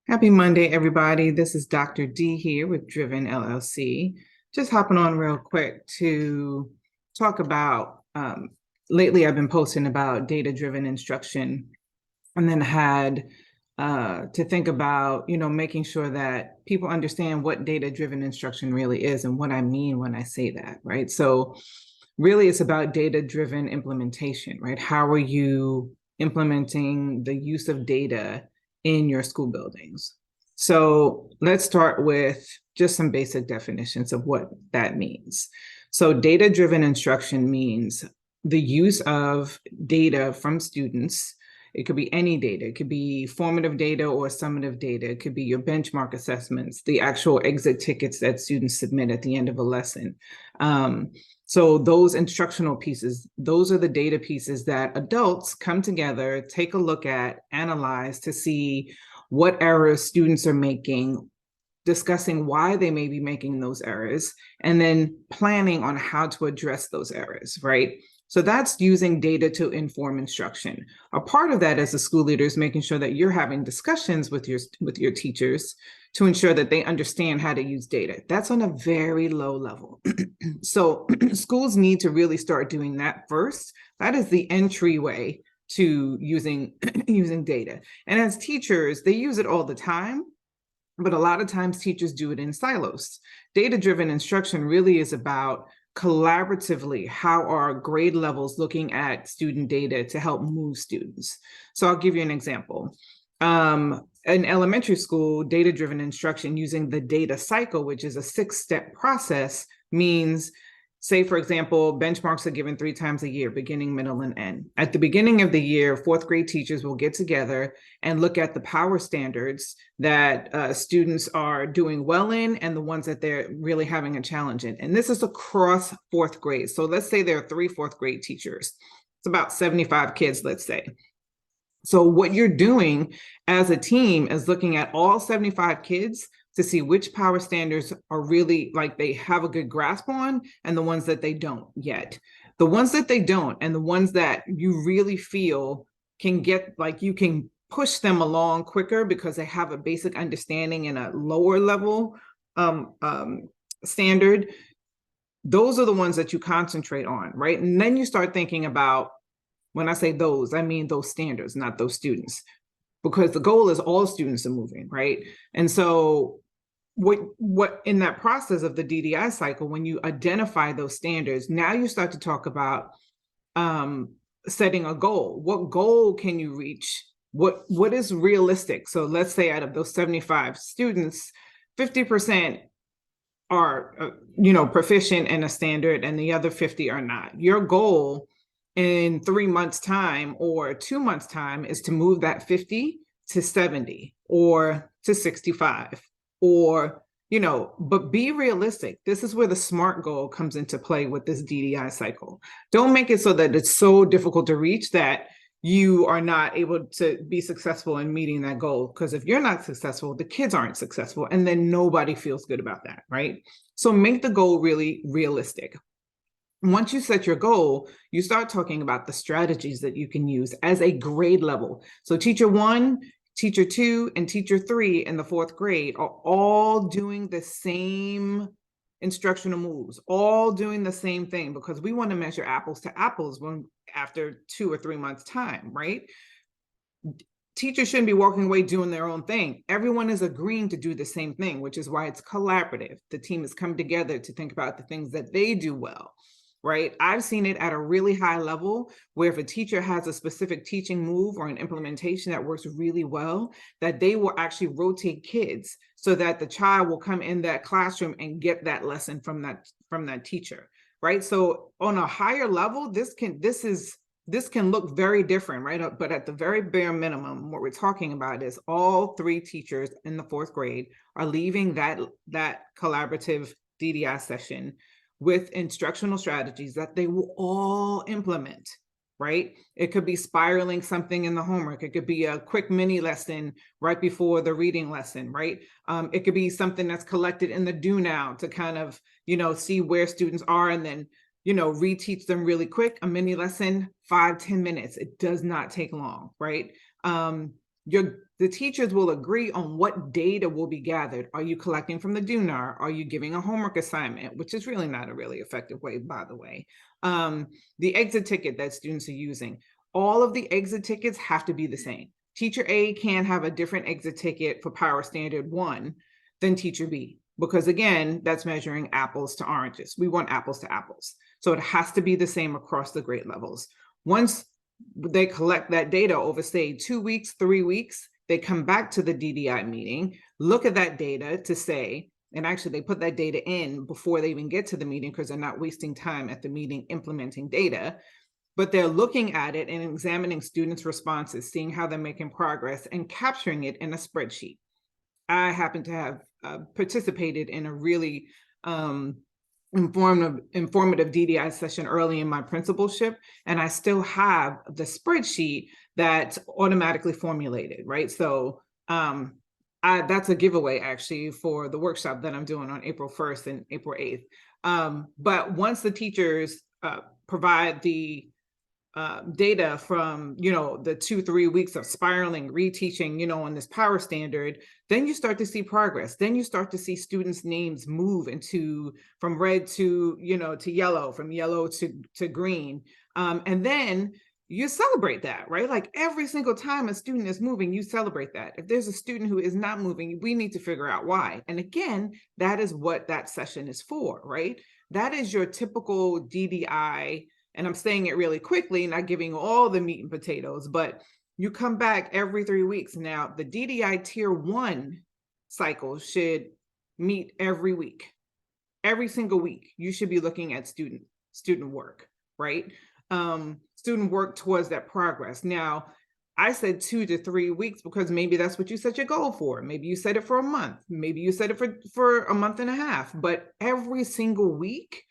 Happy Monday, everybody. This is Dr. D here with Driven LLC. Just hopping on real quick to talk about, lately I've been posting about data-driven instruction and then had to think about, making sure that people understand what data-driven instruction really is and what I mean when I say that, right? So really it's about data-driven implementation, right? How are you implementing the use of data in your school buildings? So let's start with just some basic definitions of what that means. So data-driven instruction means the use of data from students. It could be any data. It could be formative data or summative data. It could be your benchmark assessments, the actual exit tickets that students submit at the end of a lesson. So those instructional pieces, those are the data pieces that adults come together, take a look at, analyze to see what errors students are making, discussing why they may be making those errors, and then planning on how to address those errors, right? So that's using data to inform instruction. A part of that as a school leader is making sure that you're having discussions with your teachers to ensure that they understand how to use data. That's on a very low level. So schools need to really start doing that first. That is the entryway to using data. And as teachers, they use it all the time, but a lot of times teachers do it in silos. Data-driven instruction really is about collaboratively how are grade levels looking at student data to help move students. So I'll give you an example. In elementary school, data-driven instruction using the data cycle, which is a 6-step process, means, say, for example, benchmarks are given 3 times a year, beginning, middle, and end. At the beginning of the year, 4th grade teachers will get together and look at the power standards that students are doing well in and the ones that they're really having a challenge in. And this is across 4th grade. So let's say there are 3 4th grade teachers. It's about 75 kids, let's say. So what you're doing as a team is looking at all 75 kids to see which power standards are really like they have a good grasp on and the ones that they don't yet. The ones that they don't and the ones that you really feel can get, like you can push them along quicker because they have a basic understanding in a lower level standard. Those are the ones that you concentrate on, right? And then you start thinking about, when I say those, I mean those standards, not those students, because the goal is all students are moving, right? And so what in that process of the DDI cycle, when you identify those standards, now you start to talk about setting a goal. What goal can you reach? What is realistic? So let's say out of those 75 students, 50% are proficient in a standard and the other 50 are not. Your goal in 3 months' time or 2 months' time is to move that 50 to 70 or to 65 or, but be realistic. This is where the SMART goal comes into play with this DDI cycle. Don't make it so that it's so difficult to reach that you are not able to be successful in meeting that goal. Because if you're not successful, the kids aren't successful, and then nobody feels good about that, right? So make the goal really realistic. Once you set your goal, you start talking about the strategies that you can use as a grade level. So teacher 1, teacher 2, and teacher 3 in the 4th grade are all doing the same instructional moves, all doing the same thing, because we want to measure apples to apples after 2 or 3 months' time, right? Teachers shouldn't be walking away doing their own thing. Everyone is agreeing to do the same thing, which is why it's collaborative. The team has come together to think about the things that they do well. Right? I've seen it at a really high level where if a teacher has a specific teaching move or an implementation that works really well, that they will actually rotate kids so that the child will come in that classroom and get that lesson from that teacher, right? So on a higher level, this can look very different, right? But at the very bare minimum, what we're talking about is all 3 teachers in the 4th grade are leaving that collaborative DDI session with instructional strategies that they will all implement, right? It could be spiraling something in the homework. It could be a quick mini lesson right before the reading lesson, right? It could be something that's collected in the do now to kind of, see where students are and then, reteach them really quick. A mini lesson, 5-10 minutes. It does not take long, right? the teachers will agree on what data will be gathered. Are you collecting from the DUNAR? Are you giving a homework assignment, which is really not a really effective way, by the way. The exit ticket that students are using, all of the exit tickets have to be the same. Teacher A can have a different exit ticket for Power Standard 1 than teacher B, because again, that's measuring apples to oranges. We want apples to apples. So it has to be the same across the grade levels. Once they collect that data over, say, 2 weeks, 3 weeks, they come back to the DDI meeting, look at that data to say, and actually they put that data in before they even get to the meeting because they're not wasting time at the meeting implementing data, but they're looking at it and examining students' responses, seeing how they're making progress and capturing it in a spreadsheet. I happen to have participated in a really informative DDI session early in my principalship, and I still have the spreadsheet that's automatically formulated, right? So that's a giveaway actually for the workshop that I'm doing on April 1st and April 8th. But once the teachers provide the data from, the 2-3 weeks of spiraling, reteaching, on this power standard, then you start to see progress. Then you start to see students' names move from red to, to yellow, from yellow to green. And then you celebrate that, right? Like every single time a student is moving, you celebrate that. If there's a student who is not moving, we need to figure out why. And again, that is what that session is for, right? That is your typical DDI. And I'm saying it really quickly, not giving all the meat and potatoes, but you come back every 3 weeks. Now, the DDI Tier 1 cycle should meet every week. Every single week, you should be looking at student work, right? Student work towards that progress. Now, I said 2 to 3 weeks because maybe that's what you set your goal for. Maybe you set it for a month. Maybe you set it for a month and a half. But every single week,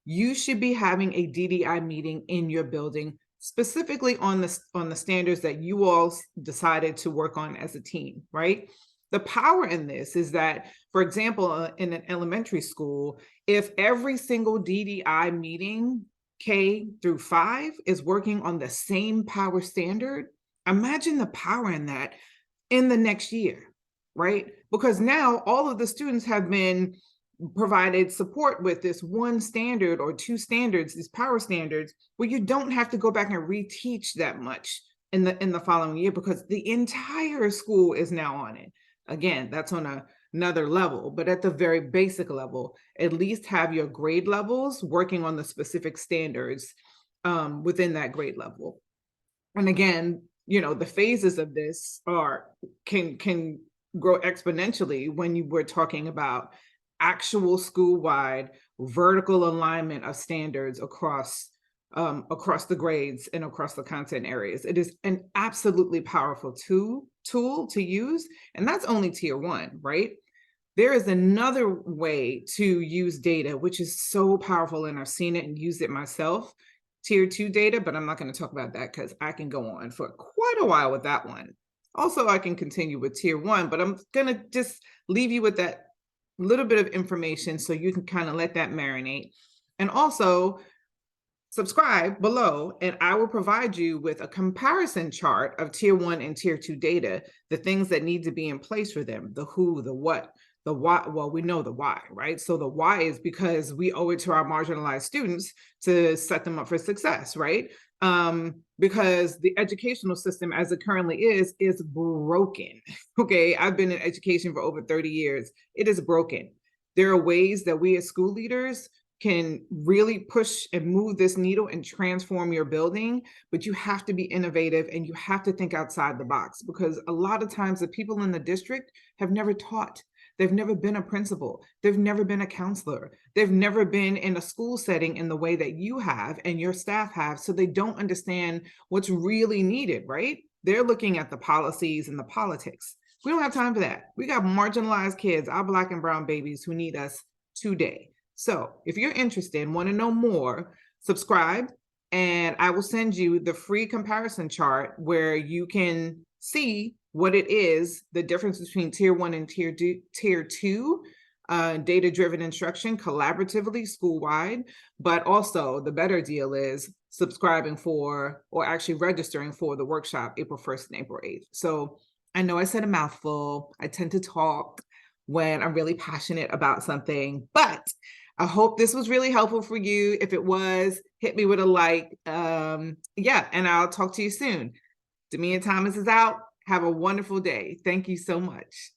you should be having a DDI meeting in your building, specifically on the standards that you all decided to work on as a team, right? The power in this is that, for example, in an elementary school, if every single DDI meeting, K through 5, is working on the same power standard, imagine the power in that in the next year, right? Because now all of the students have been provided support with this one standard or 2 standards, these power standards, where you don't have to go back and reteach that much in the following year because the entire school is now on it. Again, that's on another level, but at the very basic level, at least have your grade levels working on the specific standards within that grade level. And again, the phases of this can grow exponentially when we're talking about actual school-wide vertical alignment of standards across the grades and across the content areas. It is an absolutely powerful tool to use, and that's only Tier 1, right? There is another way to use data, which is so powerful, and I've seen it and used it myself, Tier 2 data, but I'm not going to talk about that because I can go on for quite a while with that one. Also, I can continue with Tier 1, but I'm going to just leave you with that little bit of information so you can kind of let that marinate. And also subscribe below and I will provide you with a comparison chart of Tier 1 and Tier 2 data, the things that need to be in place for them, the who, the what, the why. Well, we know the why, right? So the why is because we owe it to our marginalized students to set them up for success, right? Because the educational system as it currently is broken. Okay, I've been in education for over 30 years. It is broken. There are ways that we as school leaders can really push and move this needle and transform your building, but you have to be innovative and you have to think outside the box because a lot of times the people in the district have never taught. They've never been a principal. They've never been a counselor. They've never been in a school setting in the way that you have and your staff have, so they don't understand what's really needed, right? They're looking at the policies and the politics. We don't have time for that. We got marginalized kids, our Black and brown babies who need us today. So if you're interested and want to know more, subscribe and I will send you the free comparison chart where you can see what it is, the difference between Tier 1 and Tier 2, data-driven instruction collaboratively school-wide, but also the better deal is subscribing for, or actually registering for the workshop April 1st and April 8th. So I know I said a mouthful. I tend to talk when I'm really passionate about something, but I hope this was really helpful for you. If it was, hit me with a like. Yeah, and I'll talk to you soon. Demia Thomas is out. Have a wonderful day. Thank you so much.